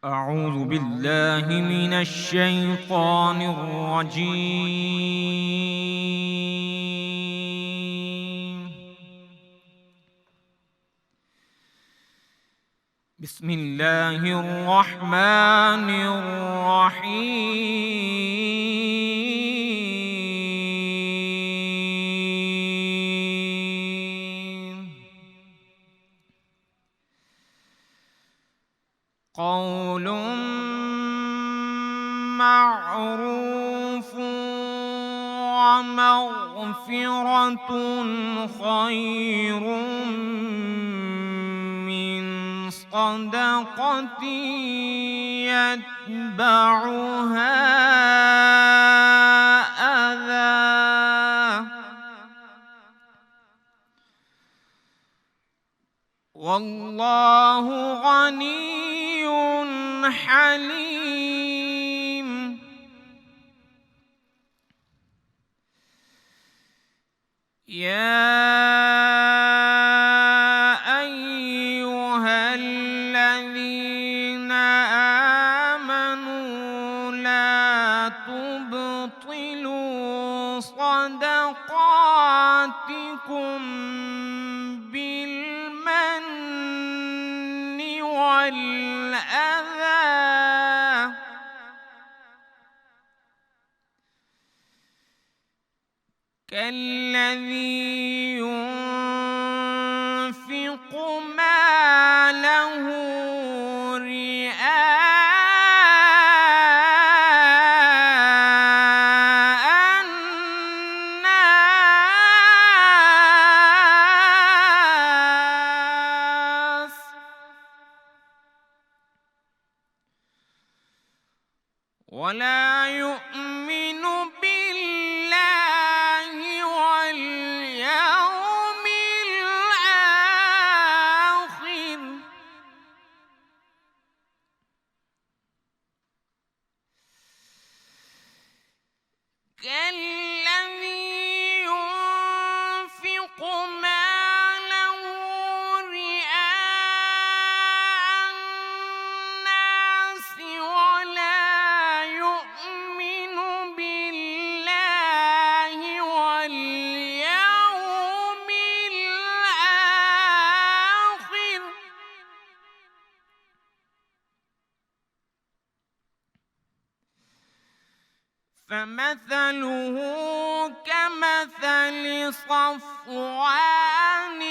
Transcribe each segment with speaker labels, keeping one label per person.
Speaker 1: أعوذ بالله من الشيطان الرجيم. بسم الله الرحمن الرحيم. قول معروف ومغفرة خير من صدقة يتبعها أذى، والله غني حليم. يا أيها الذين آمنوا لا تبطلوا صدقاتكم بالمن والأذى، كالذي ينفق ماله رئاء الناس ولا يؤمن بالله واليوم الآخر، كالذي ينفق ماله رئاء الناس ولا يؤمن بالله واليوم الآخر، فمثله كمثل صفوان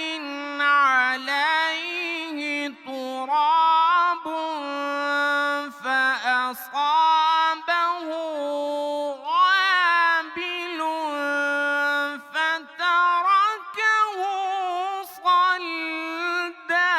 Speaker 1: عليه تراب فأصابه وابل فتركه صلدا،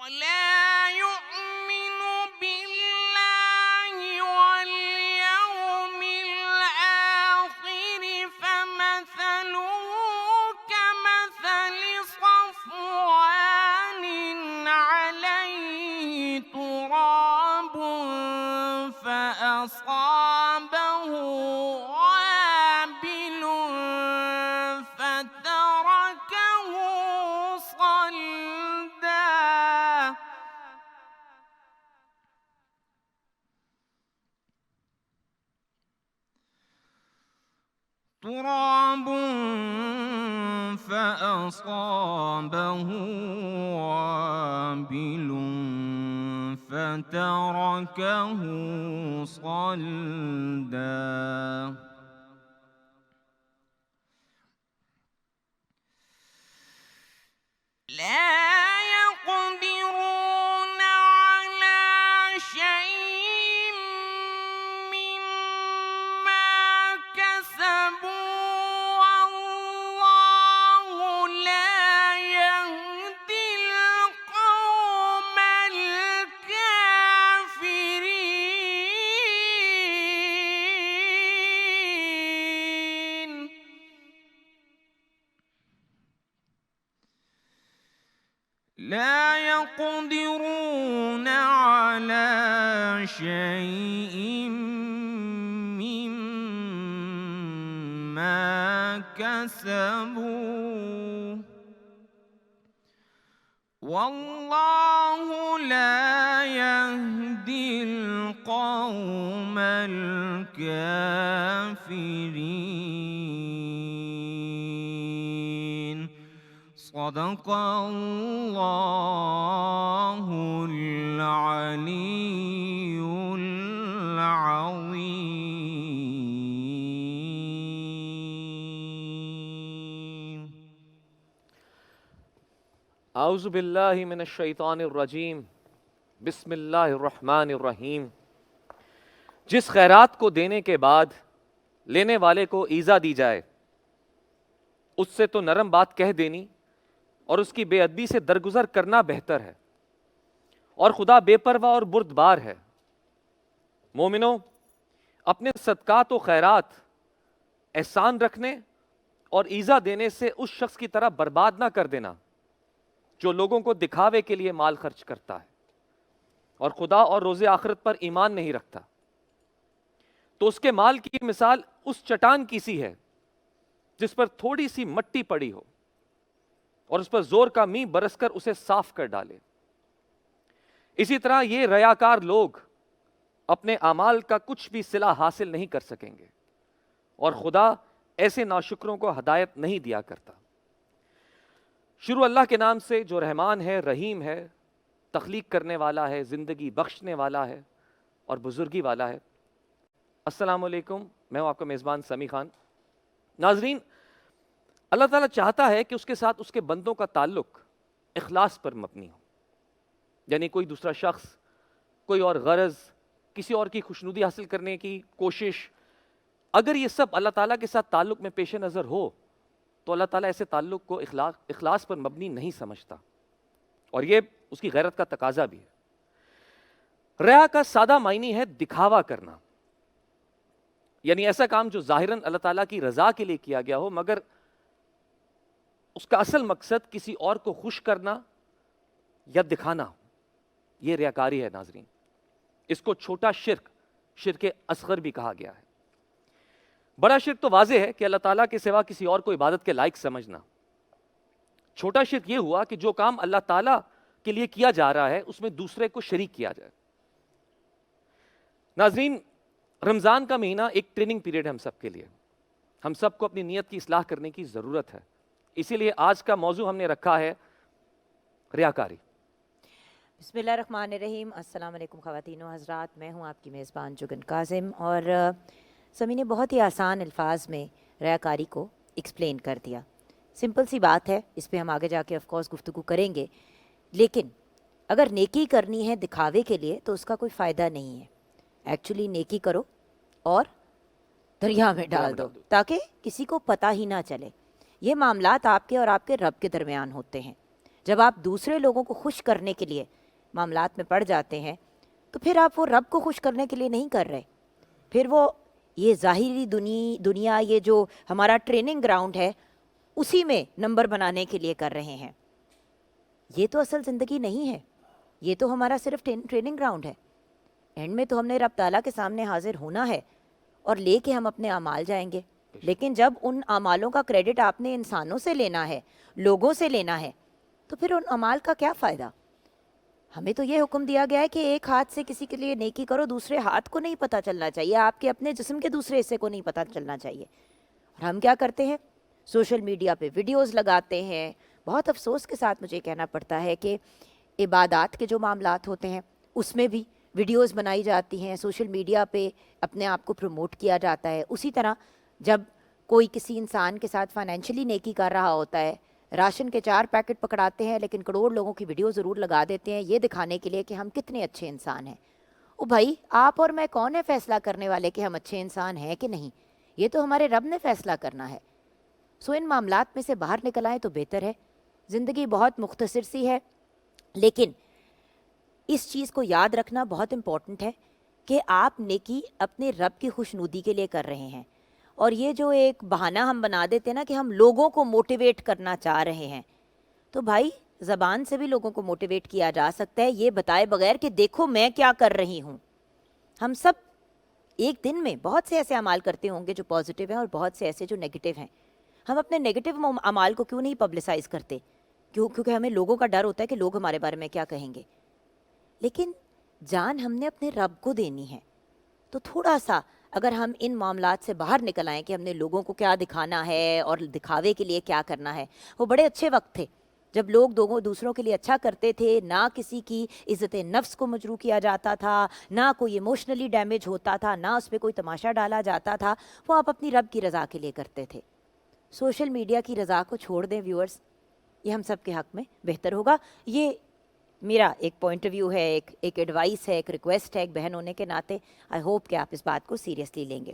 Speaker 1: ولا يؤمن بالله واليوم الآخر، فمثله كمثل صفوان عليه تراب فأصابه وابل فتركه صلدا، تراب فأصابه وابل فتركه صلدا. لا يقدرون على شيء مما كسبوا، والله لا يهدي القوم الكافرين. لا يقدرون على شيء مما كسبوا والله لا يهدي القوم الكافرين صدق الله العلي العظيم.
Speaker 2: اعوذ باللہ من الشیطان الرجیم بسم اللہ الرحمن الرحیم. جس خیرات کو دینے کے بعد لینے والے کو ایذا دی جائے اس سے تو نرم بات کہہ دینی اور اس کی بے ادبی سے درگزر کرنا بہتر ہے، اور خدا بے پرواہ اور بردبار ہے. مومنوں، اپنے صدقات و خیرات احسان رکھنے اور ایذا دینے سے اس شخص کی طرح برباد نہ کر دینا جو لوگوں کو دکھاوے کے لیے مال خرچ کرتا ہے اور خدا اور روز آخرت پر ایمان نہیں رکھتا. تو اس کے مال کی مثال اس چٹان کی سی ہے جس پر تھوڑی سی مٹی پڑی ہو اور اس پر زور کا می برس کر اسے صاف کر ڈالے. اسی طرح یہ ریاکار لوگ اپنے اعمال کا کچھ بھی صلہ حاصل نہیں کر سکیں گے، اور خدا ایسے ناشکروں کو ہدایت نہیں دیا کرتا. شروع اللہ کے نام سے جو رحمان ہے، رحیم ہے، تخلیق کرنے والا ہے، زندگی بخشنے والا ہے اور بزرگی والا ہے. السلام علیکم، میں ہوں آپ کا میزبان سمیع خان. ناظرین، اللہ تعالیٰ چاہتا ہے کہ اس کے ساتھ اس کے بندوں کا تعلق اخلاص پر مبنی ہو، یعنی کوئی دوسرا شخص، کوئی اور غرض، کسی اور کی خوشنودی حاصل کرنے کی کوشش، اگر یہ سب اللہ تعالیٰ کے ساتھ تعلق میں پیش نظر ہو تو اللہ تعالیٰ ایسے تعلق کو اخلاص پر مبنی نہیں سمجھتا، اور یہ اس کی غیرت کا تقاضا بھی ہے. ریا کا سادہ معنی ہے دکھاوا کرنا، یعنی ایسا کام جو ظاہراً اللہ تعالیٰ کی رضا کے لیے کیا گیا ہو مگر اس کا اصل مقصد کسی اور کو خوش کرنا یا دکھانا ہو. یہ ریاکاری ہے ناظرین. اس کو چھوٹا شرک اصغر بھی کہا گیا ہے. بڑا شرک تو واضح ہے کہ اللہ تعالیٰ کے سوا کسی اور کو عبادت کے لائق سمجھنا. چھوٹا شرک یہ ہوا کہ جو کام اللہ تعالیٰ کے لیے کیا جا رہا ہے اس میں دوسرے کو شریک کیا جائے. ناظرین، رمضان کا مہینہ ایک ٹریننگ پیریڈ ہے ہم سب کے لیے. ہم سب کو اپنی نیت کی اصلاح کرنے کی ضرورت ہے. اسی لیے آج کا موضوع ہم نے رکھا ہے ریاکاری.
Speaker 3: بسم اللہ الرحمن الرحیم. السلام علیکم خواتین و حضرات، میں ہوں آپ کی میزبان جگن کاظم، اور سمیع نے بہت ہی آسان الفاظ میں ریاکاری کو ایکسپلین کر دیا. سمپل سی بات ہے، اس پہ ہم آگے جا کے آف کورس گفتگو کریں گے، لیکن اگر نیکی کرنی ہے دکھاوے کے لیے تو اس کا کوئی فائدہ نہیں ہے. ایکچولی نیکی کرو اور دریا میں ڈال دو تاکہ کسی کو پتہ ہی نہ چلے. یہ معاملات آپ کے اور آپ کے رب کے درمیان ہوتے ہیں. جب آپ دوسرے لوگوں کو خوش کرنے کے لیے معاملات میں پڑ جاتے ہیں تو پھر آپ وہ رب کو خوش کرنے کے لیے نہیں کر رہے، پھر وہ یہ ظاہری دنیا یہ جو ہمارا ٹریننگ گراؤنڈ ہے اسی میں نمبر بنانے کے لیے کر رہے ہیں. یہ تو اصل زندگی نہیں ہے، یہ تو ہمارا صرف ٹریننگ گراؤنڈ ہے. اینڈ میں تو ہم نے رب تعالیٰ کے سامنے حاضر ہونا ہے اور لے کے ہم اپنے اعمال جائیں گے. لیکن جب ان اعمالوں کا کریڈٹ آپ نے انسانوں سے لینا ہے، لوگوں سے لینا ہے، تو پھر ان اعمال کا کیا فائدہ؟ ہمیں تو یہ حکم دیا گیا ہے کہ ایک ہاتھ سے کسی کے لیے نیکی کرو، دوسرے ہاتھ کو نہیں پتہ چلنا چاہیے، آپ کے اپنے جسم کے دوسرے حصے کو نہیں پتہ چلنا چاہیے. اور ہم کیا کرتے ہیں؟ سوشل میڈیا پہ ویڈیوز لگاتے ہیں. بہت افسوس کے ساتھ مجھے کہنا پڑتا ہے کہ عبادات کے جو معاملات ہوتے ہیں اس میں بھی ویڈیوز بنائی جاتی ہیں، سوشل میڈیا پہ اپنے آپ کو پروموٹ کیا جاتا ہے. اسی طرح جب کوئی کسی انسان کے ساتھ فائنینشلی نیکی کر رہا ہوتا ہے، راشن کے 4 پیکٹ پکڑاتے ہیں لیکن کروڑ لوگوں کی ویڈیو ضرور لگا دیتے ہیں یہ دکھانے کے لیے کہ ہم کتنے اچھے انسان ہیں. او بھائی، آپ اور میں کون ہے فیصلہ کرنے والے کہ ہم اچھے انسان ہیں کہ نہیں؟ یہ تو ہمارے رب نے فیصلہ کرنا ہے. سو ان معاملات میں سے باہر نکل آئیں تو بہتر ہے. زندگی بہت مختصر سی ہے، لیکن اس چیز کو یاد رکھنا بہت امپورٹنٹ ہے کہ آپ نیکی اپنے رب کی خوشنودی کے لیے کر رہے ہیں. اور یہ جو ایک بہانہ ہم بنا دیتے ہیں نا کہ ہم لوگوں کو موٹیویٹ کرنا چاہ رہے ہیں، تو بھائی زبان سے بھی لوگوں کو موٹیویٹ کیا جا سکتا ہے یہ بتائے بغیر کہ دیکھو میں کیا کر رہی ہوں. ہم سب ایک دن میں بہت سے ایسے اعمال کرتے ہوں گے جو پازیٹیو ہیں اور بہت سے ایسے جو نیگیٹیو ہیں. ہم اپنے نیگیٹیو اعمال کو کیوں نہیں پبلسائز کرتے؟ کیونکہ ہمیں لوگوں کا ڈر ہوتا ہے کہ لوگ ہمارے بارے میں کیا کہیں گے. لیکن جان ہم نے اپنے رب کو دینی ہے، تو تھوڑا سا اگر ہم ان معاملات سے باہر نکل آئیں کہ ہم نے لوگوں کو کیا دکھانا ہے اور دکھاوے کے لیے کیا کرنا ہے. وہ بڑے اچھے وقت تھے جب لوگ دوسروں کے لیے اچھا کرتے تھے، نہ کسی کی عزت نفس کو مجروح کیا جاتا تھا، نہ کوئی ایموشنلی ڈیمیج ہوتا تھا، نہ اس پہ کوئی تماشا ڈالا جاتا تھا. وہ آپ اپنی رب کی رضا کے لیے کرتے تھے. سوشل میڈیا کی رضا کو چھوڑ دیں ویورز، یہ ہم سب کے حق میں بہتر ہوگا. یہ میرا ایک پوائنٹ آف ویو ہے، ایک ایڈوائس ہے، ایک ریکویسٹ ہے ایک بہن ہونے کے ناطے. آئی ہوپ کہ آپ اس بات کو سیریسلی لیں گے.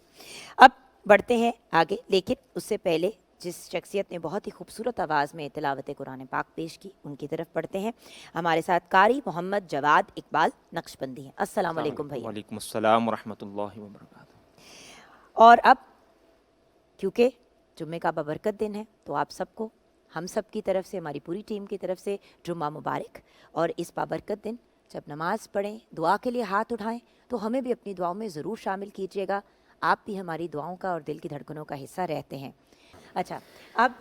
Speaker 3: اب بڑھتے ہیں آگے، لیکن اس سے پہلے جس شخصیت نے بہت ہی خوبصورت آواز میں تلاوت قرآن پاک پیش کی ان کی طرف پڑھتے ہیں. ہمارے ساتھ قاری محمد جواد اقبال نقشبندی ہیں. السلام علیکم بھیا.
Speaker 1: وعلیکم السلام ورحمۃ اللہ وبرکاتہ.
Speaker 3: اور اب کیونکہ جمعے کا بابرکت دن ہے تو آپ سب کو ہم سب کی طرف سے، ہماری پوری ٹیم کی طرف سے جمعہ مبارک. اور اس بابرکت دن جب نماز پڑھیں، دعا کے لیے ہاتھ اٹھائیں تو ہمیں بھی اپنی دعاؤں میں ضرور شامل کیجیے گا. آپ بھی ہماری دعاؤں کا اور دل کی دھڑکنوں کا حصہ رہتے ہیں. اچھا، اب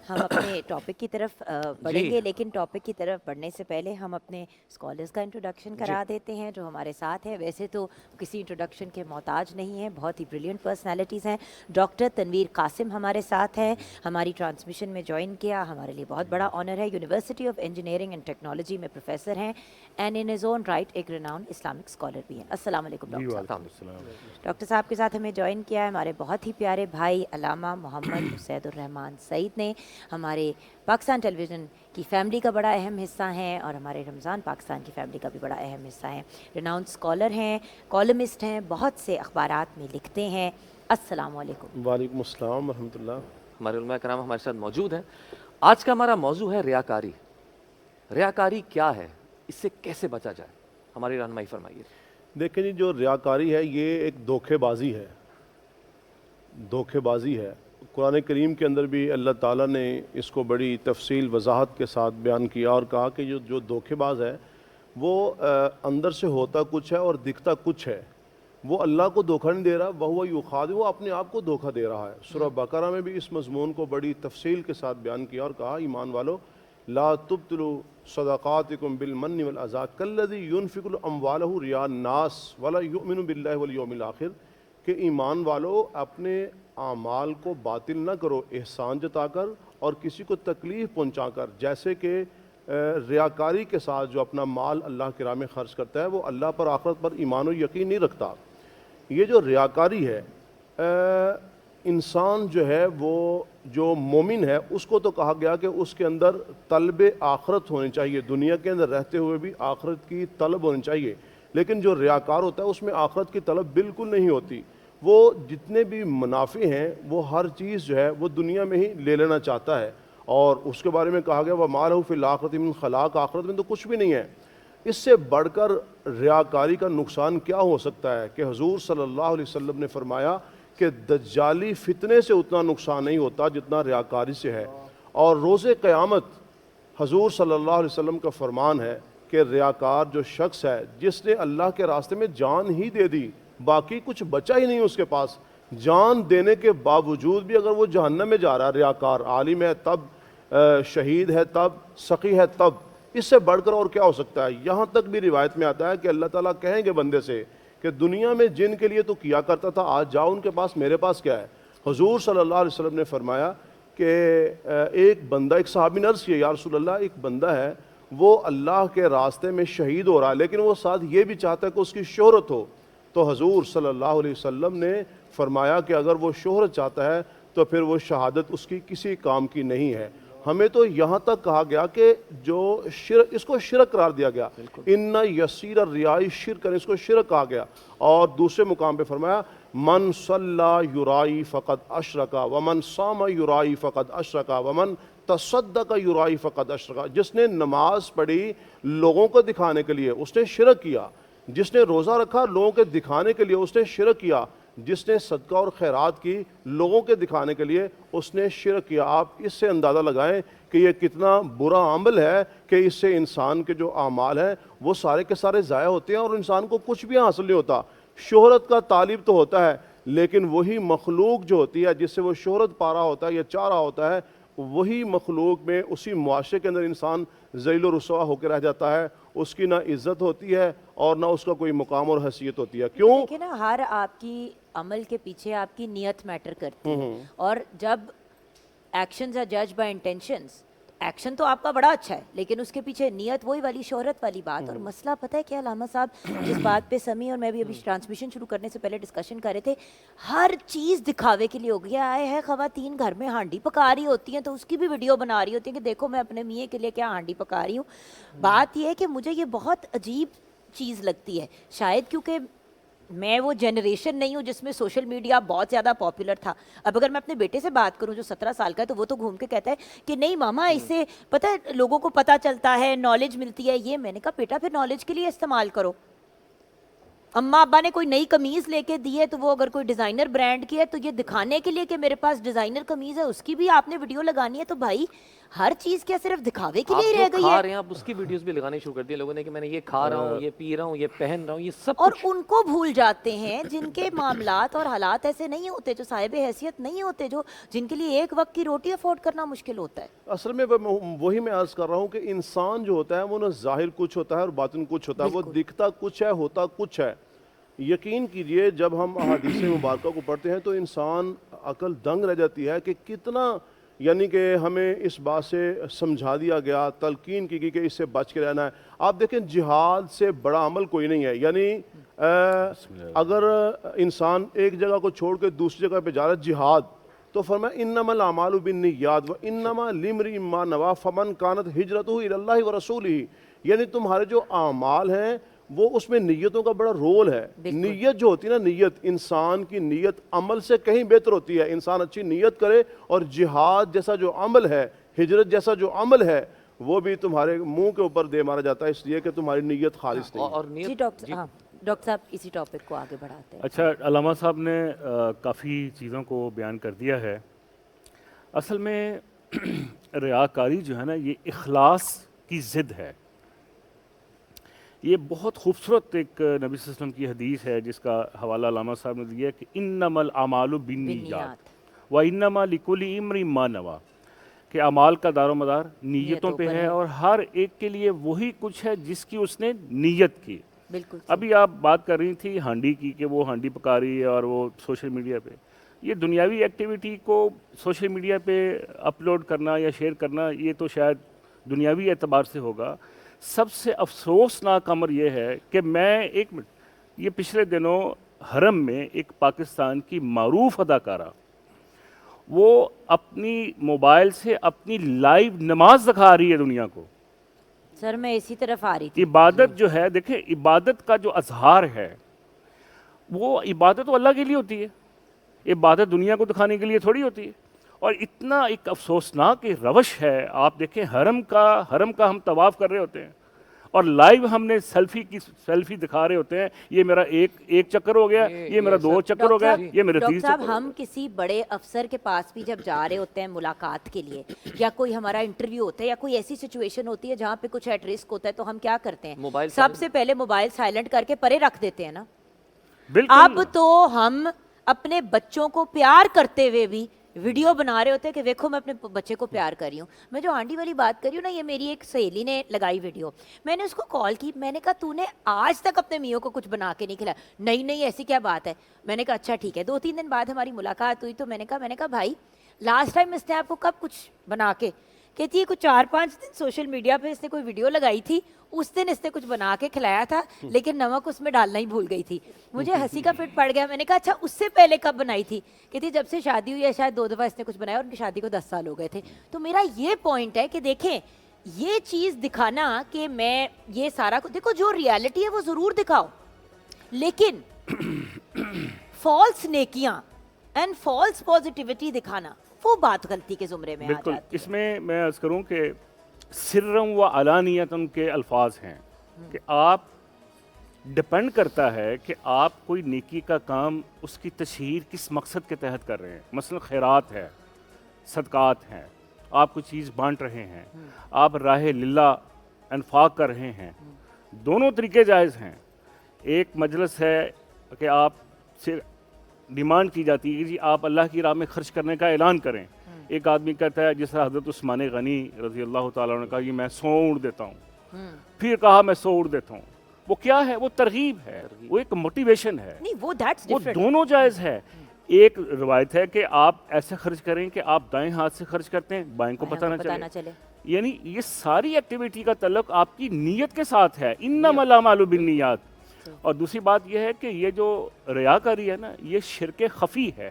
Speaker 3: ہم اپنے ٹاپک کی طرف بڑھیں گے، لیکن ٹاپک کی طرف بڑھنے سے پہلے ہم اپنے اسکالرز کا انٹروڈکشن کرا دیتے ہیں جو ہمارے ساتھ ہیں. ویسے تو کسی انٹروڈکشن کے محتاج نہیں ہیں، بہت ہی بریلینٹ پرسنالٹیز ہیں. ڈاکٹر تنویر قاسم ہمارے ساتھ ہیں، ہماری ٹرانسمیشن میں جوائن کیا، ہمارے لیے بہت بڑا آنر ہے. University of engineering and technology میں پروفیسر ہیں and in his own right ایک ریناؤنڈ اسلامک اسکالر بھی ہیں. السلام علیکم ڈاکٹر صاحب. ڈاکٹر صاحب کے ساتھ ہمیں جوائن کیا ہے ہمارے بہت ہی پیارے بھائی علامہ محمد مسید الرحمان سعید نے. ہمارے پاکستان ٹیلی ویژن کی فیملی کا بڑا اہم حصہ ہیں اور ہمارے رمضان پاکستان کی فیملی کا بھی بڑا اہم حصہ ہیں. ریناؤنڈ اسکالر ہیں، کالمسٹ ہیں، بہت سے اخبارات میں لکھتے ہیں. السلام علیکم.
Speaker 4: وعلیکم السلام ورحمۃ اللہ.
Speaker 2: ہمارے علماء کرام ہمارے ساتھ موجود ہیں. آج کا ہمارا موضوع ہے ریاکاری. ریاکاری کیا ہے، اس سے کیسے بچا جائے، ہماری رہنمائی فرمائیے.
Speaker 4: دیکھیں جی، جو ریاکاری ہے یہ ایک دھوکے بازی ہے. دھوکے بازی ہے. قرآن کریم کے اندر بھی اللہ تعالیٰ نے اس کو بڑی تفصیل وضاحت کے ساتھ بیان کیا اور کہا کہ جو دھوکے باز ہے وہ اندر سے ہوتا کچھ ہے اور دکھتا کچھ ہے. وہ اللہ کو دھوکہ نہیں دے رہا، وہو یخادع، وہ اپنے آپ کو دھوکہ دے رہا ہے. سورہ بقرہ میں بھی اس مضمون کو بڑی تفصیل کے ساتھ بیان کیا اور کہا ایمان والو لا تبطلوا صدقاتکم بالمن والاذى کالذی ينفق اموالہ رئاء الناس ولا یؤمن باللہ والیوم الاخر، کہ ایمان والو اپنے اعمال کو باطل نہ کرو احسان جتا کر اور کسی کو تکلیف پہنچا کر، جیسے کہ ریاکاری کے ساتھ جو اپنا مال اللہ کی راہ میں خرچ کرتا ہے وہ اللہ پر آخرت پر ایمان و یقین نہیں رکھتا. یہ جو ریاکاری ہے، انسان جو ہے وہ جو مومن ہے اس کو تو کہا گیا کہ اس کے اندر طلب آخرت ہونی چاہیے، دنیا کے اندر رہتے ہوئے بھی آخرت کی طلب ہونی چاہیے. لیکن جو ریاکار ہوتا ہے اس میں آخرت کی طلب بالکل نہیں ہوتی. وہ جتنے بھی منافع ہیں وہ ہر چیز جو ہے وہ دنیا میں ہی لے لینا چاہتا ہے، اور اس کے بارے میں کہا گیا وَمَا لَهُ فِي الْآخِرَةِ مِنْ خَلَاقٍ، آخرت میں تو کچھ بھی نہیں ہے. اس سے بڑھ کر ریاکاری کا نقصان کیا ہو سکتا ہے کہ حضور صلی اللہ علیہ وسلم نے فرمایا کہ دجالی فتنے سے اتنا نقصان نہیں ہوتا جتنا ریاکاری سے ہے. اور روز قیامت حضور صلی اللہ علیہ وسلم کا فرمان ہے کہ ریاکار جو شخص ہے جس نے اللہ کے راستے میں جان ہی دے دی، باقی کچھ بچا ہی نہیں اس کے پاس، جان دینے کے باوجود بھی اگر وہ جہنم میں جا رہا ہے، ریاکار عالم ہے تب، شہید ہے تب، سقی ہے تب، اس سے بڑھ کر اور کیا ہو سکتا ہے. یہاں تک بھی روایت میں آتا ہے کہ اللہ تعالیٰ کہیں گے بندے سے کہ دنیا میں جن کے لیے تو کیا کرتا تھا آج جاؤ ان کے پاس، میرے پاس کیا ہے. حضور صلی اللہ علیہ وسلم نے فرمایا کہ ایک بندہ، ایک صحابی نے عرض کیا یا رسول اللہ، ایک بندہ ہے وہ اللہ کے راستے میں شہید ہو رہا ہے لیکن وہ ساتھ یہ بھی چاہتا ہے کہ اس کی شہرت ہو. تو حضور صلی اللہ علیہ وسلم نے فرمایا کہ اگر وہ شہرت چاہتا ہے تو پھر وہ شہادت اس کی کسی کام کی نہیں ہے. ہمیں تو یہاں تک کہا گیا کہ جو شرک، اس کو شرک قرار دیا گیا، ان یسیر الریاء شرک، اس کو شرک کہا گیا. اور دوسرے مقام پہ فرمایا من صلی یرائی فقد اشرک ومن صام یرائی فقد اشرک ومن تصدق یرائی فقد اشرک. جس نے نماز پڑھی لوگوں کو دکھانے کے لیے اس نے شرک کیا، جس نے روزہ رکھا لوگوں کے دکھانے کے لیے اس نے شرک کیا، جس نے صدقہ اور خیرات کی لوگوں کے دکھانے کے لیے، اس نے شرک کیا۔ آپ اس سے اندازہ لگائیں کہ یہ کتنا برا عمل ہے کہ اس سے انسان کے جو اعمال ہیں وہ سارے کے سارے ضائع ہوتے ہیں اور انسان کو کچھ بھی حاصل نہیں ہوتا۔ شہرت کا طالب تو ہوتا ہے، لیکن وہی مخلوق جو ہوتی ہے جس سے وہ شہرت پا رہا ہوتا ہے یا چاہ رہا ہوتا ہے، وہی مخلوق میں اسی معاشرے کے اندر انسان ذلیل و رسوا ہو کے رہ جاتا ہے، اس کی نہ عزت ہوتی ہے اور نہ اس کا کوئی مقام اور حیثیت ہوتی ہے۔ کیوں؟
Speaker 3: دیکھیں نا، ہر آپ کی عمل کے پیچھے آپ کی نیت میٹر کرتی ہے، اور جب ایکشنز آر جج بائی انٹینشنز، ایکشن تو آپ کا بڑا اچھا ہے لیکن اس کے پیچھے نیت وہی والی شہرت والی بات۔ اور مسئلہ پتہ ہے کیا علامہ صاحب، جس بات پہ سمی اور میں بھی ابھی ٹرانسمیشن شروع کرنے سے پہلے ڈسکشن کر رہے تھے، ہر چیز دکھاوے کے لیے ہو گیا ہے۔ خواتین گھر میں ہانڈی پکا رہی ہوتی ہیں تو اس کی بھی ویڈیو بنا رہی ہوتی ہیں کہ دیکھو میں اپنے میاں کے لیے کیا ہانڈی پکا رہی ہوں۔ بات یہ ہے کہ مجھے یہ بہت عجیب چیز لگتی ہے، شاید کیونکہ میں وہ جنریشن نہیں ہوں جس میں سوشل میڈیا بہت زیادہ پاپولر تھا۔ اب اگر میں اپنے بیٹے سے بات کروں جو 17 سال کا ہے، تو وہ تو گھوم کے کہتا ہے کہ نہیں ماما اس سے پتہ ہے لوگوں کو پتہ چلتا ہے، نالج ملتی ہے۔ یہ میں نے کہا بیٹا پھر نالج کے لیے استعمال کرو۔ اماں ابا نے کوئی نئی قمیض لے کے دی ہے تو وہ اگر کوئی ڈیزائنر برانڈ کی ہے تو یہ دکھانے کے لیے کہ میرے پاس ڈیزائنر قمیض ہے اس کی بھی آپ نے ویڈیو لگانی ہے۔ تو بھائی ہر چیز کیا صرف دکھاوے کے لیے ہی رہ
Speaker 2: آپ جو
Speaker 3: گئی
Speaker 2: کھا
Speaker 3: ہے؟
Speaker 2: رہے ہیں آپ اس کی ویڈیوز بھی لگانی شروع کر دی لوگوں نے کہ میں نے یہ کھا رہا ہوں، یہ پی رہا ہوں، یہ پہن رہا ہوں، یہ سب
Speaker 3: اور
Speaker 2: کچھ۔
Speaker 3: ان کو بھول جاتے ہیں جن کے معاملات اور حالات ایسے نہیں ہوتے، جو صاحب حیثیت نہیں ہوتے، جو جن کے لیے ایک وقت کی روٹی افورڈ کرنا مشکل ہوتا ہے۔
Speaker 4: اصل میں وہی میں عرض کر رہا ہوں کہ انسان جو ہوتا ہے وہ نہ ظاہر کچھ ہوتا ہے اور باطن کچھ ہوتا ہے، وہ دکھتا کچھ ہے ہوتا کچھ ہے۔ یقین کیجئے جب ہم احادیث مبارکہ کو پڑھتے ہیں تو انسان عقل دنگ رہ جاتی ہے کہ کتنا، یعنی کہ ہمیں اس بات سے سمجھا دیا گیا، تلقین کی گئی کہ اس سے بچ کے رہنا ہے۔ آپ دیکھیں جہاد سے بڑا عمل کوئی نہیں ہے، یعنی اگر انسان ایک جگہ کو چھوڑ کے دوسری جگہ پہ جا رہا ہے جہاد، تو فرمایا انما الاعمال بالنیات وانما لامرئ ما نوى فمن كانت هجرته الى الله ورسوله، یعنی تمہارے جو اعمال ہیں وہ اس میں نیتوں کا بڑا رول ہے۔ نیت جو ہوتی ہے نا، نیت، انسان کی نیت عمل سے کہیں بہتر ہوتی ہے۔ انسان اچھی نیت کرے اور جہاد جیسا جو عمل ہے، ہجرت جیسا جو عمل ہے، وہ بھی تمہارے منہ کے اوپر دے مارا جاتا ہے اس لیے کہ تمہاری نیت خالص نہیں ہے۔
Speaker 2: اور
Speaker 3: جی ڈاکٹر صاحب اسی ٹاپک کو آگے بڑھاتے ہیں۔
Speaker 5: اچھا، علامہ صاحب نے کافی چیزوں کو بیان کر دیا ہے۔ اصل میں ریاکاری جو ہے نا، یہ اخلاص کی ضد ہے۔ یہ بہت خوبصورت ایک نبی صلی اللہ علیہ وسلم کی حدیث ہے جس کا حوالہ علامہ صاحب نے دیا کہ انما الاعمال بالنیات وانما لکل امرئ ما نوى، کہ اعمال کا دار و مدار نیتوں پہ ہے اور ہر ایک کے لیے وہی کچھ ہے جس کی اس نے نیت کی۔
Speaker 3: بالکل
Speaker 5: ابھی آپ بات کر رہی تھی ہانڈی کی کہ وہ ہانڈی پکا رہی ہے اور وہ سوشل میڈیا پہ، یہ دنیاوی ایکٹیویٹی کو سوشل میڈیا پہ اپلوڈ کرنا یا شیئر کرنا، یہ تو شاید دنیاوی اعتبار سے ہوگا۔ سب سے افسوسناک امر یہ ہے کہ میں یہ پچھلے دنوں حرم میں ایک پاکستان کی معروف اداکارہ، وہ اپنی موبائل سے اپنی لائیو نماز دکھا رہی ہے دنیا کو۔
Speaker 3: سر میں اسی طرف آ رہی تھی۔
Speaker 5: عبادت جو ہے، دیکھیں عبادت کا جو اظہار ہے وہ عبادت تو اللہ کے لیے ہوتی ہے، عبادت دنیا کو دکھانے کے لیے تھوڑی ہوتی ہے۔ اور اتنا ایک افسوسناک روش ہے، آپ دیکھیں حرم کا ہم طواف کر رہے ہوتے ہیں اور لائیو ہم نے سیلفی دکھا رہے ہوتے ہیں، یہ میرا ایک چکر ہو گیا، یہ میرا 2 چکر ہو گیا، یہ میرا 3
Speaker 3: ڈاکٹر صاحب،
Speaker 5: چکر۔
Speaker 3: ہم کسی بڑے افسر کے پاس بھی جب جا رہے ہوتے ہیں ملاقات کے لیے، یا کوئی ہمارا انٹرویو ہوتا ہے یا کوئی ایسی سچویشن ہوتی ہے جہاں پہ کچھ ایٹ رسک ہوتا ہے، تو ہم کیا کرتے ہیں؟ سب سے پہلے موبائل سائلنٹ کر کے پرے رکھ دیتے ہیں نا۔ اب تو ہم اپنے بچوں کو پیار کرتے ہوئے بھی ویڈیو بنا رہے ہوتے ہیں کہ دیکھو میں اپنے بچے کو پیار کر رہی ہوں۔ میں جو ہانڈی والی بات کر رہی ہوں نا، یہ میری ایک سہیلی نے لگائی ویڈیو، میں نے اس کو کال کی، میں نے کہا تو نے آج تک اپنے میوں کو کچھ بنا کے نہیں کھلایا؟ نہیں ایسی کیا بات ہے۔ میں نے کہا اچھا ٹھیک ہے۔ 2-3 دن بعد ہماری ملاقات ہوئی تو میں نے کہا بھائی لاسٹ ٹائم اس نے آپ کو کب کچھ بنا کے، کہتی ہے کچھ 4-5 دن سوشل میڈیا پہ اس نے کوئی ویڈیو لگائی تھی، اس دن اس نے کچھ بنا کے کھلایا تھا لیکن نمک اس میں ڈالنا ہی بھول گئی تھی۔ مجھے ہنسی کا فٹ پڑ گیا۔ میں نے کہا اچھا اس سے پہلے کب بنائی تھی؟ کہتی جب سے شادی ہوئی ہے شاید 2 دفعہ اس نے کچھ بنایا، اور ان کی شادی کو 10 سال ہو گئے تھے۔ تو میرا یہ پوائنٹ ہے کہ دیکھیں یہ چیز دکھانا کہ میں یہ سارا دیکھو، جو ریالٹی ہے وہ ضرور دکھاؤ، لیکن فالس نیکیاں اینڈ فالس پازیٹیوٹی دکھانا وہ بات غلطی کے زمرے میں آ جاتی ہے۔
Speaker 5: اس میں عرض کروں کہ سرم و علانیتن کے الفاظ ہیں کہ آپ ڈپینڈ کرتا ہے کہ آپ کوئی نیکی کا کام اس کی تشہیر کس مقصد کے تحت کر رہے ہیں. مثلا خیرات ہے, صدقات ہیں, آپ کوئی چیز بانٹ رہے ہیں, آپ راہ للہ انفاق کر رہے ہیں, دونوں طریقے جائز ہیں. ایک مجلس ہے کہ آپ سے ڈیمانڈ کی جاتی ہے کہ جی آپ اللہ کی راہ میں خرچ کرنے کا اعلان کریں. ایک آدمی کہتا ہے جس طرح حضرت عثمان غنی رضی اللہ تعالیٰ عنہ نے کہا یہ میں 100 اونٹ دیتا ہوں, پھر کہا میں 100 اونٹ دیتا ہوں. وہ کیا ہے؟ وہ ترغیب ہے, وہ ایک موٹیویشن ہے,
Speaker 3: نہیں وہ دیٹس
Speaker 5: وہ
Speaker 3: ڈفرنٹ.
Speaker 5: دونوں جائز ہے. ایک روایت ہے کہ آپ ایسے خرچ کریں کہ آپ دائیں ہاتھ سے خرچ کرتے ہیں, بائیں کو پتہ نہ چلے. یعنی یہ ساری ایکٹیویٹی کا تعلق آپ کی نیت کے ساتھ ہے, انما الاعمال بالنیات. اور دوسری بات یہ ہے کہ یہ جو ریاکاری ہے نا, یہ شرک خفی ہے.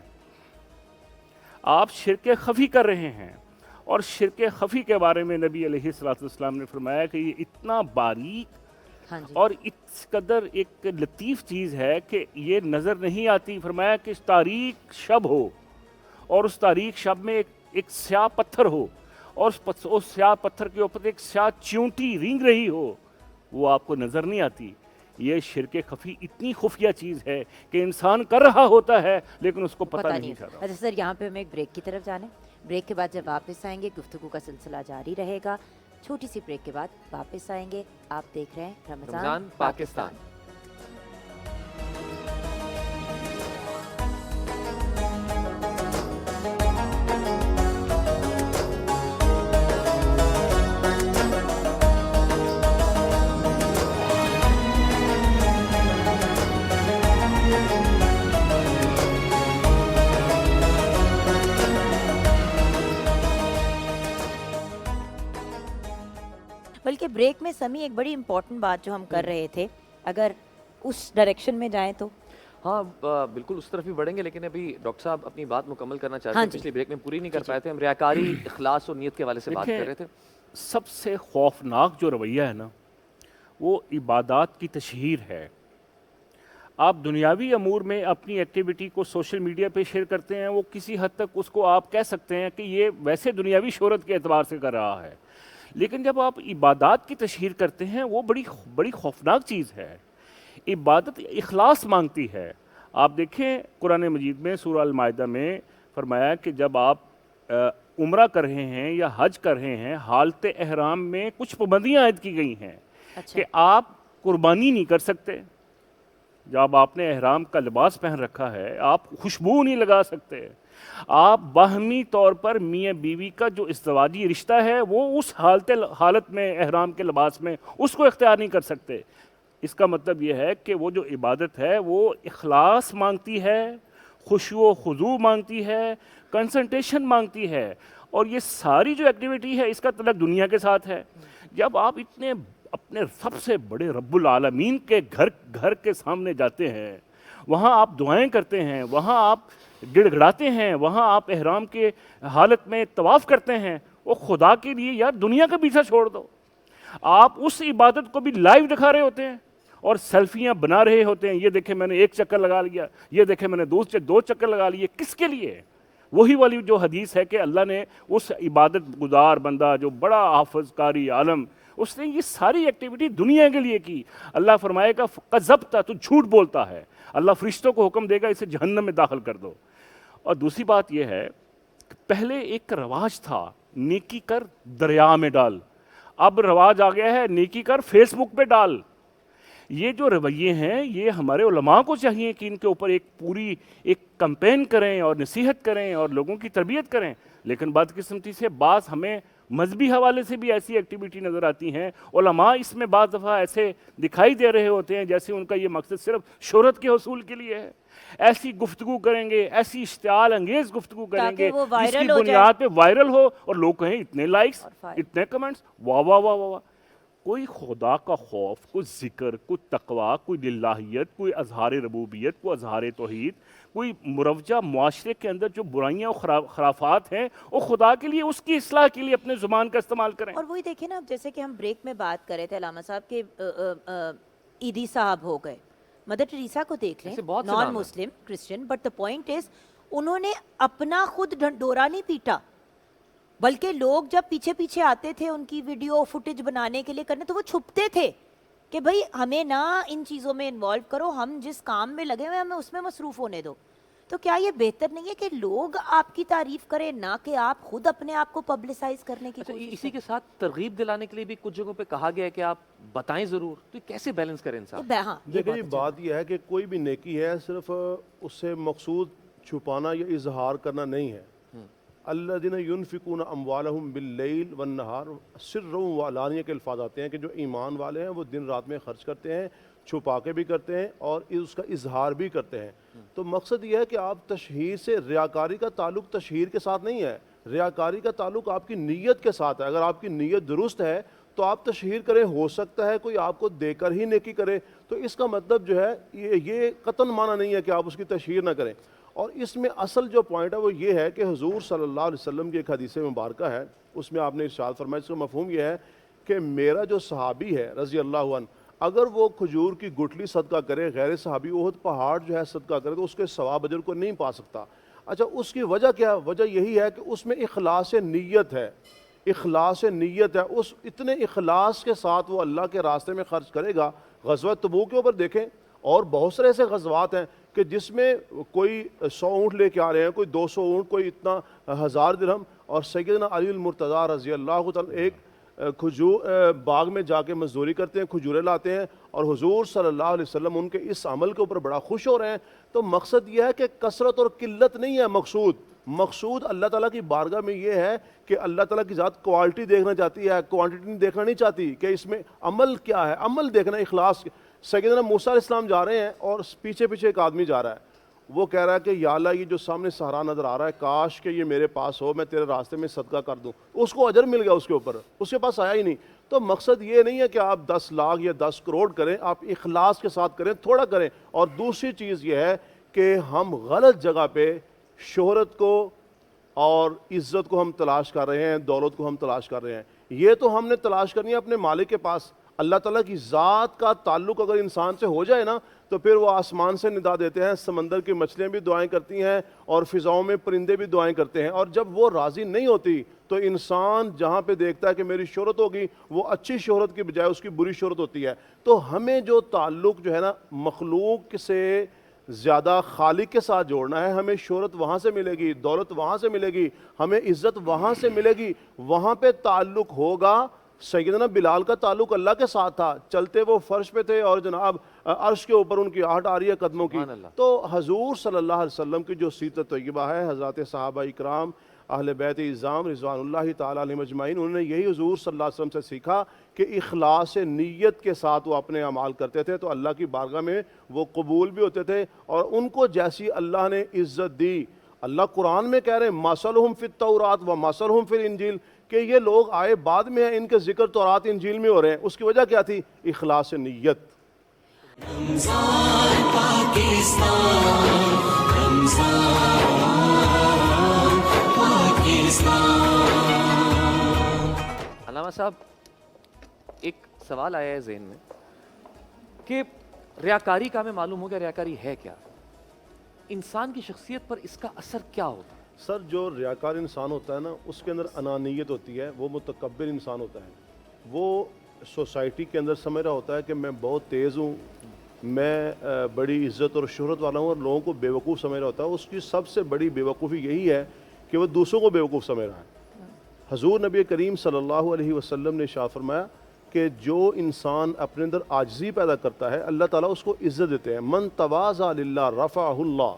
Speaker 5: آپ شرک خفی کر رہے ہیں, اور شرک خفی کے بارے میں نبی علیہ الصلوۃ والسلام نے فرمایا کہ یہ اتنا باریک اور اس قدر ایک لطیف چیز ہے کہ یہ نظر نہیں آتی. فرمایا کہ تاریک شب ہو اور اس تاریک شب میں ایک سیاہ پتھر ہو, اور اس سیاہ پتھر کے اوپر ایک سیاہ چیونٹی رینگ رہی ہو, وہ آپ کو نظر نہیں آتی. یہ شرک خفی اتنی خفیہ چیز ہے کہ انسان کر رہا ہوتا ہے لیکن اس کو پتہ نہیں چلتا.
Speaker 3: اچھا سر, یہاں پہ ہم ایک بریک کی طرف جانے, بریک کے بعد جب واپس آئیں گے گفتگو کا سلسلہ جاری رہے گا. چھوٹی سی بریک کے بعد واپس آئیں گے. آپ دیکھ رہے ہیں رمضان پاکستان. بلکہ بریک میں سمی ایک بڑی امپورٹنٹ بات جو ہم کر رہے تھے, اگر اس ڈائریکشن میں جائیں تو.
Speaker 2: ہاں بالکل اس طرف بھی بڑھیں گے, لیکن ابھی ڈاکٹر صاحب اپنی بات مکمل کرنا چاہتے ہیں. پچھلی بریک میں پوری نہیں کر پائے تھے, ہم ریاکاری, اخلاص اور نیت کے حوالے سے بات کر رہے تھے.
Speaker 5: سب سے خوفناک جو رویہ ہے نا, وہ عبادات کی تشہیر ہے. آپ دنیاوی امور میں اپنی ایکٹیویٹی کو سوشل میڈیا پہ شیئر کرتے ہیں, وہ کسی حد تک اس کو آپ کہہ سکتے ہیں کہ یہ ویسے دنیاوی شہرت کے اعتبار سے کر رہا ہے, لیکن جب آپ عبادات کی تشہیر کرتے ہیں وہ بڑی خوفناک چیز ہے. عبادت اخلاص مانگتی ہے. آپ دیکھیں قرآن مجید میں سورہ المائدہ میں فرمایا کہ جب آپ عمرہ کر رہے ہیں یا حج کر رہے ہیں, حالت احرام میں کچھ پابندیاں عائد کی گئی ہیں کہ آپ قربانی نہیں کر سکتے. جب آپ نے احرام کا لباس پہن رکھا ہے, آپ خوشبو نہیں لگا سکتے. آپ باہمی طور پر میاں بیوی کا جو ازدواجی رشتہ ہے وہ اس حالت میں احرام کے لباس میں اس کو اختیار نہیں کر سکتے. اس کا مطلب یہ ہے کہ وہ جو عبادت ہے وہ اخلاص مانگتی ہے, خشوع و خضوع مانگتی ہے, کنسنٹریشن مانگتی ہے. اور یہ ساری جو ایکٹیویٹی ہے اس کا تعلق دنیا کے ساتھ ہے. جب آپ اتنے اپنے سب سے بڑے رب العالمین کے گھر کے سامنے جاتے ہیں, وہاں آپ دعائیں کرتے ہیں, وہاں آپ گڑ گڑاتے ہیں, وہاں آپ احرام کے حالت میں طواف کرتے ہیں, وہ خدا کے لیے یار دنیا کا پیچھا چھوڑ دو. آپ اس عبادت کو بھی لائیو دکھا رہے ہوتے ہیں اور سیلفیاں بنا رہے ہوتے ہیں. یہ دیکھیں میں نے 1 چکر لگا لیا, یہ دیکھیں میں نے 2 چکر لگا لیے. کس کے لیے؟ وہی والی جو حدیث ہے کہ اللہ نے اس عبادت گزار بندہ جو بڑا حافظ قاری عالم, اس نے یہ ساری ایکٹیویٹی دنیا کے لیے کی. اللہ فرمائے گا کذبت, تو جھوٹ بولتا ہے. اللہ فرشتوں کو حکم دے گا اسے جہنم میں داخل کر دو. اور دوسری بات یہ ہے کہ پہلے ایک رواج تھا نیکی کر دریا میں ڈال, اب رواج آ گیا ہے نیکی کر فیس بک پہ ڈال. یہ جو رویے ہیں یہ ہمارے علماء کو چاہیے کہ ان کے اوپر ایک کمپین کریں اور نصیحت کریں اور لوگوں کی تربیت کریں. لیکن بدقسمتی سے بعض ہمیں مذہبی حوالے سے بھی ایسی ایکٹیویٹی نظر آتی ہیں. علماء اس میں بعض دفعہ ایسے دکھائی دے رہے ہوتے ہیں جیسے ان کا یہ مقصد صرف شہرت کے حصول کے لیے ہے. ایسی گفتگو کریں گے, ایسی اشتعال انگیز گفتگو کریں گے جس کی بنیاد پہ وائرل ہو اور لوگ کہیں اتنے لائکس, اتنے کمنٹس, واہ واہ واہ واہ. کوئی خدا کا خوف, کوئی ذکر, کوئی تقویٰ, کوئی للہیت, کوئی اظہار ربوبیت, کوئی اظہار توحید, کوئی مروجہ معاشرے کے اندر جو برائیاں اور خرافات ہیں وہ خدا کے لیے, اس کی اصلاح کے لیے اپنے زبان کا استعمال کریں.
Speaker 3: اور وہی دیکھیں نا, اب جیسے کہ ہم بریک میں بات کر رہے تھے علامہ صاحب کے عیدی صاحب ہو گئے, مدر ٹریسا کو دیکھ لیں, non Muslim Christian, but the point is انہوں نے اپنا خود ڈنڈورا نہیں پیٹا, بلکہ لوگ جب پیچھے پیچھے آتے تھے ان کی ویڈیو فوٹیج بنانے کے لیے کرنے تو وہ چھپتے تھے کہ بھائی ہمیں نہ ان چیزوں میں انوالو کرو, ہم جس کام میں لگے ہوئے ہیں ہمیں اس میں مصروف ہونے دو. تو کیا یہ بہتر نہیں ہے کہ لوگ آپ کی تعریف کریں, نہ کہ آپ خود اپنے آپ کو پبلسائز کرنے کی
Speaker 2: اچھا
Speaker 3: کوشش
Speaker 2: اسی
Speaker 3: کریں؟
Speaker 2: کے ساتھ ترغیب دلانے کے لیے بھی کچھ جگہوں پہ کہا گیا ہے کہ آپ بتائیں ضرور, تو یہ کیسے بیلنس کریں انسان؟
Speaker 3: ہاں
Speaker 4: دیکھیں جی بات یہ ہے کہ کوئی بھی نیکی ہے صرف اس سے مقصود چھپانا یا اظہار کرنا نہیں ہے. الذین ینفقون اموالہم باللیل والنہار سرا وعلانیہ کے الفاظ آتے ہیں کہ جو ایمان والے ہیں وہ دن رات میں خرچ کرتے ہیں, چھپا کے بھی کرتے ہیں اور اس کا اظہار بھی کرتے ہیں. تو مقصد یہ ہے کہ آپ تشہیر سے, ریاکاری کا تعلق تشہیر کے ساتھ نہیں ہے, ریاکاری کا تعلق آپ کی نیت کے ساتھ ہے. اگر آپ کی نیت درست ہے تو آپ تشہیر کریں, ہو سکتا ہے کوئی آپ کو دے کر ہی نیکی کرے, تو اس کا مطلب جو ہے یہ قطعاً معنی نہیں ہے کہ آپ اس کی تشہیر نہ کریں. اور اس میں اصل جو پوائنٹ ہے وہ یہ ہے کہ حضور صلی اللہ علیہ وسلم کی ایک حدیث مبارکہ ہے, اس میں آپ نے ارشاد فرمایا, اس کا مفہوم یہ ہے کہ میرا جو صحابی ہے رضی اللہ عنہ, اگر وہ کھجور کی گٹلی صدقہ کرے, غیر صحابی احد پہاڑ جو ہے صدقہ کرے, تو اس کے ثواب اجر کو نہیں پا سکتا. اچھا اس کی وجہ کیا ہے؟ وجہ یہی ہے کہ اس میں اخلاص نیت ہے, اخلاص نیت ہے. اس اتنے اخلاص کے ساتھ وہ اللہ کے راستے میں خرچ کرے گا. غزوہ تبوک کے اوپر دیکھیں, اور بہت سارے ایسے غزوات ہیں کہ جس میں کوئی 100 اونٹ لے کے آ رہے ہیں, کوئی 200 اونٹ, کوئی اتنا 1000 درہم, اور سیدنا علی المرتضیٰ رضی اللہ تعالیٰ ایک کھجور باغ میں جا کے مزدوری کرتے ہیں, کھجورے لاتے ہیں, اور حضور صلی اللہ علیہ وسلم ان کے اس عمل کے اوپر بڑا خوش ہو رہے ہیں. تو مقصد یہ ہے کہ کثرت اور قلت نہیں ہے مقصود اللہ تعالیٰ کی بارگاہ میں یہ ہے کہ اللہ تعالیٰ کی ذات کوالٹی دیکھنا چاہتی ہے, کوانٹٹی دیکھنا نہیں چاہتی کہ اس میں عمل کیا ہے, عمل دیکھنا, اخلاص. سیدنا موسیٰ علیہ السلام جا رہے ہیں اور پیچھے پیچھے ایک آدمی جا رہا ہے, وہ کہہ رہا ہے کہ یا اللہ یہ جو سامنے صحرا نظر آ رہا ہے کاش کہ یہ میرے پاس ہو, میں تیرے راستے میں صدقہ کر دوں. اس کو اجر مل گیا اس کے اوپر, اس کے پاس آیا ہی نہیں. تو مقصد یہ نہیں ہے کہ آپ 10 لاکھ یا 10 کروڑ کریں, آپ اخلاص کے ساتھ کریں, تھوڑا کریں. اور دوسری چیز یہ ہے کہ ہم غلط جگہ پہ شہرت کو اور عزت کو ہم تلاش کر رہے ہیں, دولت کو ہم تلاش کر رہے ہیں. یہ تو ہم نے تلاش کرنی ہے اپنے مالک کے پاس. اللہ تعالیٰ کی ذات کا تعلق اگر انسان سے ہو جائے نا, تو پھر وہ آسمان سے ندا دیتے ہیں, سمندر کی مچھلیاں بھی دعائیں کرتی ہیں, اور فضاؤں میں پرندے بھی دعائیں کرتے ہیں. اور جب وہ راضی نہیں ہوتی تو انسان جہاں پہ دیکھتا ہے کہ میری شہرت ہوگی, وہ اچھی شہرت کی بجائے اس کی بری شہرت ہوتی ہے. تو ہمیں جو تعلق جو ہے نا مخلوق سے زیادہ خالق کے ساتھ جوڑنا ہے. ہمیں شہرت وہاں سے ملے گی, دولت وہاں سے ملے گی, ہمیں عزت وہاں سے ملے گی, وہاں پہ تعلق ہوگا. سیدنا بلال کا تعلق اللہ کے ساتھ تھا, چلتے وہ فرش پہ تھے اور جناب عرش کے اوپر ان کی آہٹ آ رہی ہے قدموں کی. تو حضور صلی اللہ علیہ وسلم کی جو سیرت طیبہ ہے, حضرات صحابہ اکرام, اہل بیت اعظام رضوان اللہ تعالیٰ علیہم اجمعین, انہوں نے یہی حضور صلی اللہ علیہ وسلم سے سیکھا کہ اخلاص نیت کے ساتھ وہ اپنے اعمال کرتے تھے تو اللہ کی بارگاہ میں وہ قبول بھی ہوتے تھے. اور ان کو جیسی اللہ نے عزت دی, اللہ قرآن میں کہہ رہے ہیں مثلہم فی التورات و مثلہم فی الانجیل, کہ یہ لوگ آئے بعد میں ہیں, ان کے ذکر تورات انجیل میں ہو رہے ہیں. اس کی وجہ کیا تھی؟ اخلاص نیت.
Speaker 2: علامہ صاحب ایک سوال آیا ہے ذہن میں کہ ریاکاری کا ہمیں معلوم ہو گیا ریاکاری ہے کیا, انسان کی شخصیت پر اس کا اثر کیا ہوتا ہے؟
Speaker 4: سر جو ریاکار انسان ہوتا ہے نا, اس کے اندر انانیت ہوتی ہے, وہ متکبر انسان ہوتا ہے. وہ سوسائٹی کے اندر سمجھ رہا ہوتا ہے کہ میں بہت تیز ہوں, میں بڑی عزت اور شہرت والا ہوں, اور لوگوں کو بیوقوف سمجھ رہا ہوتا ہے. اس کی سب سے بڑی بیوقوفی یہی ہے کہ وہ دوسروں کو بیوقوف سمجھ رہا ہے. حضور نبی کریم صلی اللہ علیہ وسلم نے ارشاد فرمایا کہ جو انسان اپنے اندر عاجزی پیدا کرتا ہے اللہ تعالیٰ اس کو عزت دیتے ہیں. من تواضع للہ رفعہ اللہ,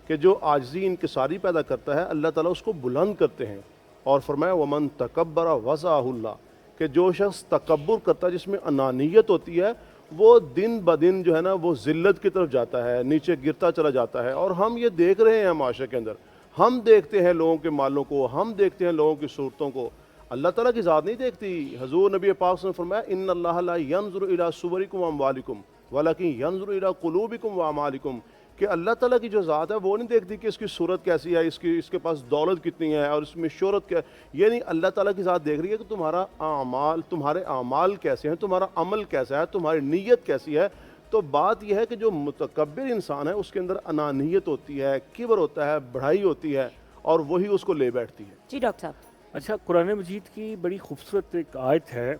Speaker 4: کہ جو عاجزی انکساری پیدا کرتا ہے اللہ تعالیٰ اس کو بلند کرتے ہیں. اور فرمایا ومن تکبر وضعہ اللہ, کہ جو شخص تکبر کرتا ہے, جس میں انانیت ہوتی ہے, وہ دن بدن جو ہے نا وہ ذلت کی طرف جاتا ہے, نیچے گرتا چلا جاتا ہے. اور ہم یہ دیکھ رہے ہیں معاشرے کے اندر, ہم دیکھتے ہیں لوگوں کے مالوں کو, ہم دیکھتے ہیں لوگوں کی صورتوں کو, اللہ تعالیٰ کی ذات نہیں دیکھتی. حضور نبی پاک صلی اللہ علیہ وسلم نے فرمایا ان اللہ لا ینظر الی صورکم واموالکم ولکن ینظر الی قلوبکم واعمالکم, کہ اللہ تعالیٰ کی جو ذات ہے وہ نہیں دیکھتی کہ اس کی صورت کیسی ہے, اس کے پاس دولت کتنی ہے اور اس میں شہرت کیا ہے. یہ نہیں, اللہ تعالیٰ کی ذات دیکھ رہی ہے کہ تمہارے اعمال کیسے ہیں, تمہارا عمل کیسا ہے, تمہاری نیت کیسی ہے. تو بات یہ ہے کہ جو متکبر انسان ہے اس کے اندر انانیت ہوتی ہے, کبر ہوتا ہے, بڑھائی ہوتی ہے, اور وہی اس کو لے بیٹھتی ہے.
Speaker 3: جی ڈاکٹر صاحب.
Speaker 5: اچھا, قرآن مجید کی بڑی خوبصورت ایک آیت ہے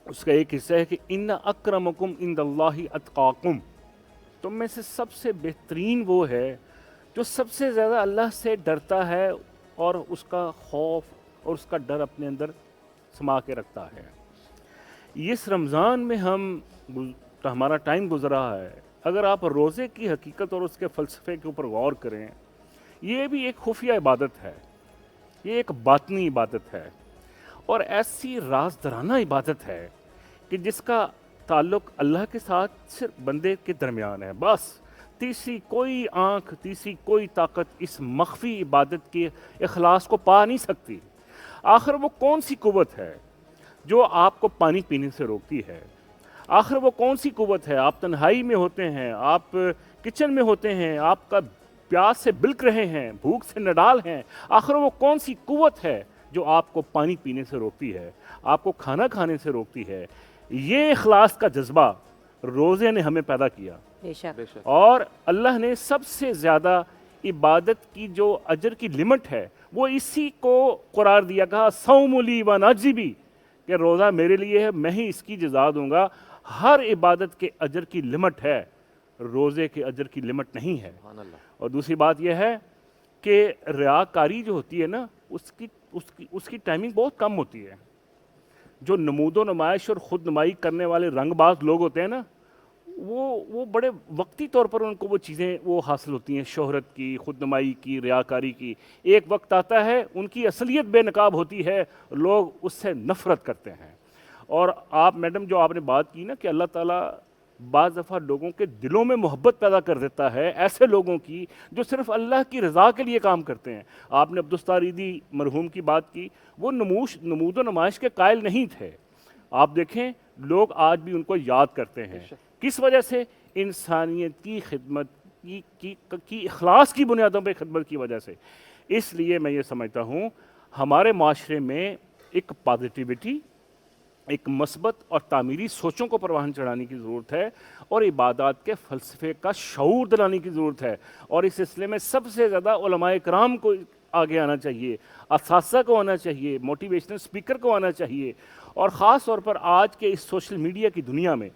Speaker 5: اس کا ایک حصہ ہے کہ ان اکرمکم عنداللہ اتقاکم، تم میں سے سب سے بہترین وہ ہے جو سب سے زیادہ اللہ سے ڈرتا ہے اور اس کا خوف اور اس کا ڈر اپنے اندر سما کے رکھتا ہے۔ اس رمضان میں ہمارا ٹائم گزرا ہے، اگر آپ روزے کی حقیقت اور اس کے فلسفے کے اوپر غور کریں، یہ بھی ایک خفیہ عبادت ہے، یہ ایک باطنی عبادت ہے اور ایسی رازدارانہ عبادت ہے کہ جس کا تعلق اللہ کے ساتھ صرف بندے کے درمیان ہے، بس تیسری کوئی آنکھ، تیسری کوئی طاقت اس مخفی عبادت کے اخلاص کو پا نہیں سکتی۔ آخر وہ کون سی قوت ہے جو آپ کو پانی پینے سے روکتی ہے؟ آخر وہ کون سی قوت ہے؟ آپ تنہائی میں ہوتے ہیں، آپ کچن میں ہوتے ہیں، آپ کا پیاس سے بلک رہے ہیں، بھوک سے نڈال ہیں، آخر وہ کون سی قوت ہے جو آپ کو پانی پینے سے روکتی ہے، آپ کو کھانا کھانے سے روکتی ہے؟ یہ اخلاص کا جذبہ روزے نے ہمیں پیدا کیا،
Speaker 3: بے شک
Speaker 5: اور اللہ نے سب سے زیادہ عبادت کی جو اجر کی لمٹ ہے وہ اسی کو قرار دیا، کہا صوم لی و ناجزی بھی، کہ روزہ میرے لیے ہے، میں ہی اس کی جزا دوں گا۔ ہر عبادت کے اجر کی لمٹ ہے، روزے کے اجر کی لمٹ نہیں ہے۔ اور دوسری بات یہ ہے کہ ریاکاری جو ہوتی ہے نا، اس کی ٹائمنگ بہت کم ہوتی ہے۔ جو نمود و نمائش اور خود نمائی کرنے والے رنگ باز لوگ ہوتے ہیں نا، وہ بڑے وقتی طور پر ان کو وہ چیزیں وہ حاصل ہوتی ہیں، شہرت کی، خود نمائی کی، ریاکاری کی۔ ایک وقت آتا ہے ان کی اصلیت بے نقاب ہوتی ہے، لوگ اس سے نفرت کرتے ہیں۔ اور آپ میڈم جو آپ نے بات کی نا کہ اللہ تعالیٰ بعض دفعہ لوگوں کے دلوں میں محبت پیدا کر دیتا ہے، ایسے لوگوں کی جو صرف اللہ کی رضا کے لیے کام کرتے ہیں۔ آپ نے عبدالستاریدی مرحوم کی بات کی، وہ نمود و نمائش کے قائل نہیں تھے۔ آپ دیکھیں لوگ آج بھی ان کو یاد کرتے ہیں، کس وجہ سے؟ انسانیت کی خدمت کی اخلاص کی بنیادوں پہ خدمت کی وجہ سے۔ اس لیے میں یہ سمجھتا ہوں ہمارے معاشرے میں ایک پازیٹیوٹی، ایک مثبت اور تعمیری سوچوں کو پروان چڑھانے کی ضرورت ہے، اور عبادات کے فلسفے کا شعور دلانے کی ضرورت ہے، اور اس سلسلے میں سب سے زیادہ علماء کرام کو آگے آنا چاہیے، اساتذہ کو آنا چاہیے، موٹیویشنل اسپیکر کو آنا چاہیے، اور خاص طور پر آج کے اس سوشل میڈیا کی دنیا میں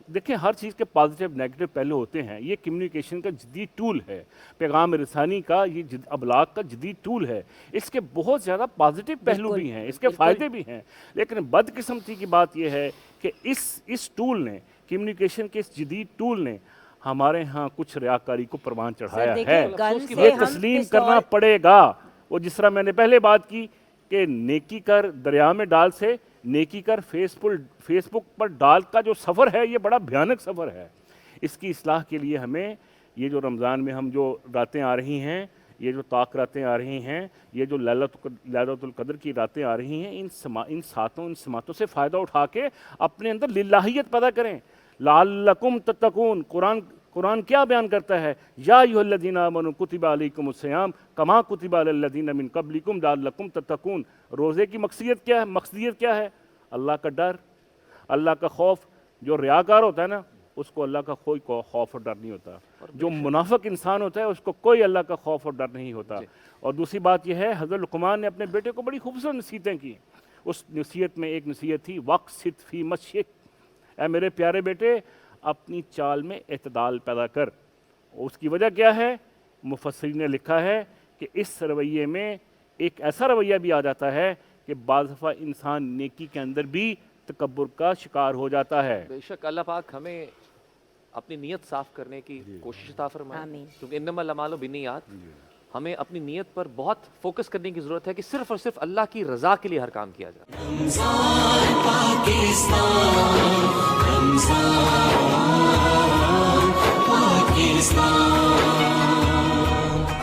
Speaker 5: دیکھیں ہر چیز کے پازیٹیو نیگیٹو پہلو ہوتے ہیں، یہ کمیونیکیشن کا جدید ٹول ہے، پیغام رسانی کا یہ ابلاغ کا جدید ٹول ہے، اس کے بہت زیادہ پازیٹیو پہلو بھی ہیں، اس کے فائدے بھی ہیں، لیکن بدقسمتی کی بات یہ ہے کہ اس ٹول نے، کمیونیکیشن کے اس جدید ٹول نے ہمارے ہاں کچھ ریاکاری کو پروان چڑھایا ہے۔ یہ تسلیم کرنا پڑے گا۔ وہ جس طرح میں نے پہلے بات کی کہ نیکی کر دریا میں ڈال سے نیکی کر فیس بک پر ڈال کا جو سفر ہے، یہ بڑا بھیانک سفر ہے۔ اس کی اصلاح کے لیے ہمیں یہ جو رمضان میں ہم جو راتیں آ رہی ہیں، یہ جو طاق راتیں آ رہی ہیں، یہ جو لیلۃ القدر کی راتیں آ رہی ہیں، ان سماعتوں سے فائدہ اٹھا کے اپنے اندر للہیت پیدا کریں۔ لعلکم تتقون، قرآن کیا بیان کرتا ہے؟ یا ایھا الذین آمنوا کتب علیکم الصیام کما کتب علی الذین من قبلکم لعلکم تتقون۔ روزے کی مقصدیت کیا ہے؟ اللہ کا ڈر، اللہ کا خوف۔ جو ریاکار ہوتا ہے نا، اس کو اللہ کا کوئی خوف اور ڈر نہیں ہوتا۔ جو منافق انسان ہوتا ہے اس کو کوئی اللہ کا خوف اور ڈر نہیں ہوتا۔ اور دوسری بات یہ ہے، حضرت لقمان نے اپنے بیٹے کو بڑی خوبصورت نصیحتیں کی۔ اس نصیحت میں ایک نصیحت تھی وقصد فی مشیک، اے میرے پیارے بیٹے اپنی چال میں اعتدال پیدا کر۔ اس کی وجہ کیا ہے؟ مفسرین نے لکھا ہے کہ اس رویے میں ایک ایسا رویہ بھی آ جاتا ہے کہ بعض دفعہ انسان نیکی کے اندر بھی تکبر کا شکار ہو جاتا ہے۔
Speaker 2: بے شک اللہ پاک ہمیں اپنی نیت صاف کرنے کی کوشش عطا فرمائے،
Speaker 3: آمین۔
Speaker 2: کیونکہ انما الاعمال بالنیات، ہمیں اپنی نیت پر بہت فوکس کرنے کی ضرورت ہے کہ صرف اور صرف اللہ کی رضا کے لیے ہر کام کیا جائے۔